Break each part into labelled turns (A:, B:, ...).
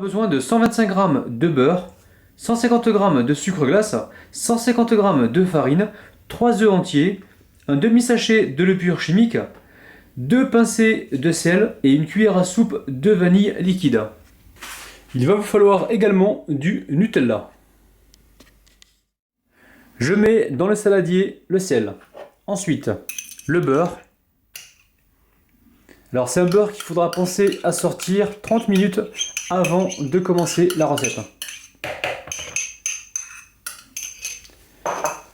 A: On a besoin de 125 g de beurre, 150 g de sucre glace, 150 g de farine, 3 œufs entiers, un demi-sachet de levure chimique, 2 pincées de sel et une cuillère à soupe de vanille liquide. Il va vous falloir également du Nutella. Je mets dans le saladier le sel. Ensuite, le beurre. Alors c'est un beurre qu'il faudra penser à sortir 30 minutes avant de commencer la recette.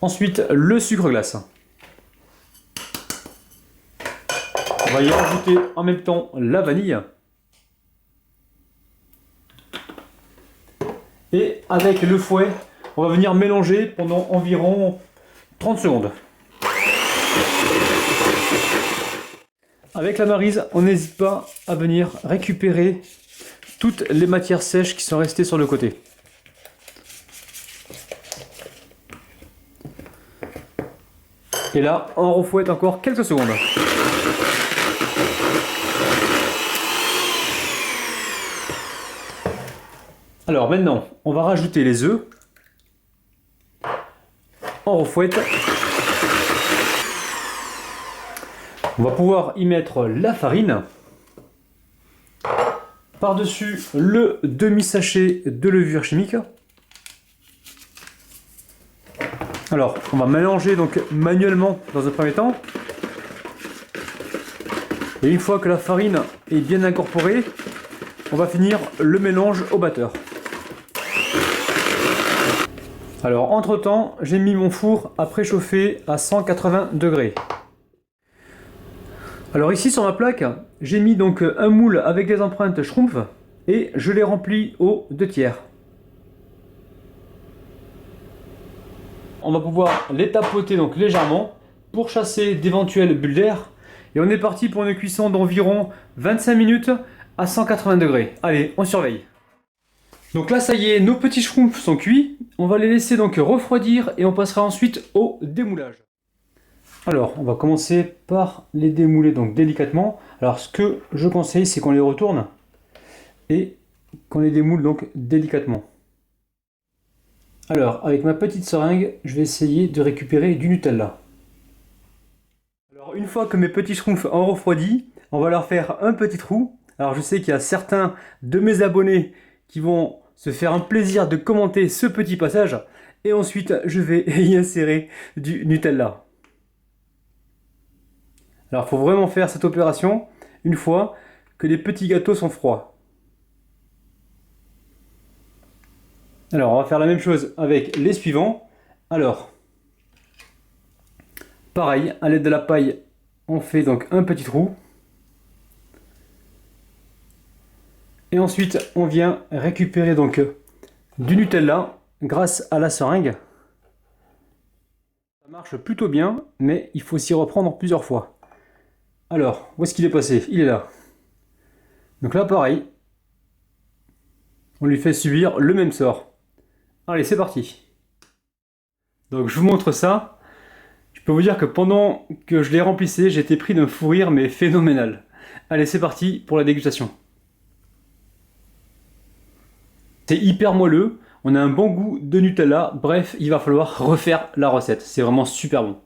A: Ensuite, le sucre glace. On va y rajouter en même temps la vanille. Et avec le fouet, on va venir mélanger pendant environ 30 secondes. Avec la maryse, on n'hésite pas à venir récupérer toutes les matières sèches qui sont restées sur le côté. Et là, on refouette encore quelques secondes. Alors maintenant, on va rajouter les œufs. On refouette. On va pouvoir y mettre la farine. Par-dessus le demi-sachet de levure chimique. Alors, on va mélanger donc manuellement dans un premier temps. Et une fois que la farine est bien incorporée, on va finir le mélange au batteur. Alors, entre-temps, j'ai mis mon four à préchauffer à 180 degrés. Alors ici sur ma plaque, j'ai mis donc un moule avec des empreintes Schtroumpf et je l'ai rempli aux 2/3. On va pouvoir les tapoter donc légèrement pour chasser d'éventuelles bulles d'air. Et on est parti pour une cuisson d'environ 25 minutes à 180 degrés. Allez, on surveille. Donc là ça y est, nos petits Schtroumpfs sont cuits. On va les laisser donc refroidir et on passera ensuite au démoulage. Alors, on va commencer par les démouler donc délicatement. Alors, ce que je conseille, c'est qu'on les retourne et qu'on les démoule donc délicatement. Alors, avec ma petite seringue, je vais essayer de récupérer du Nutella. Alors, une fois que mes petits Schtroumpfs ont refroidi, on va leur faire un petit trou. Alors, je sais qu'il y a certains de mes abonnés qui vont se faire un plaisir de commenter ce petit passage. Et ensuite, je vais y insérer du Nutella. Alors, il faut vraiment faire cette opération une fois que les petits gâteaux sont froids. Alors, on va faire la même chose avec les suivants. Alors, pareil, à l'aide de la paille, on fait donc un petit trou. Et ensuite, on vient récupérer donc du Nutella grâce à la seringue. Ça marche plutôt bien, mais il faut s'y reprendre plusieurs fois. Alors, où est-ce qu'il est passé? Il est là. Donc là, pareil. On lui fait subir le même sort. Allez, c'est parti. Donc, je vous montre ça. Je peux vous dire que pendant que je les remplissais, j'étais pris d'un fou rire, mais phénoménal. Allez, c'est parti pour la dégustation. C'est hyper moelleux. On a un bon goût de Nutella. Bref, il va falloir refaire la recette. C'est vraiment super bon.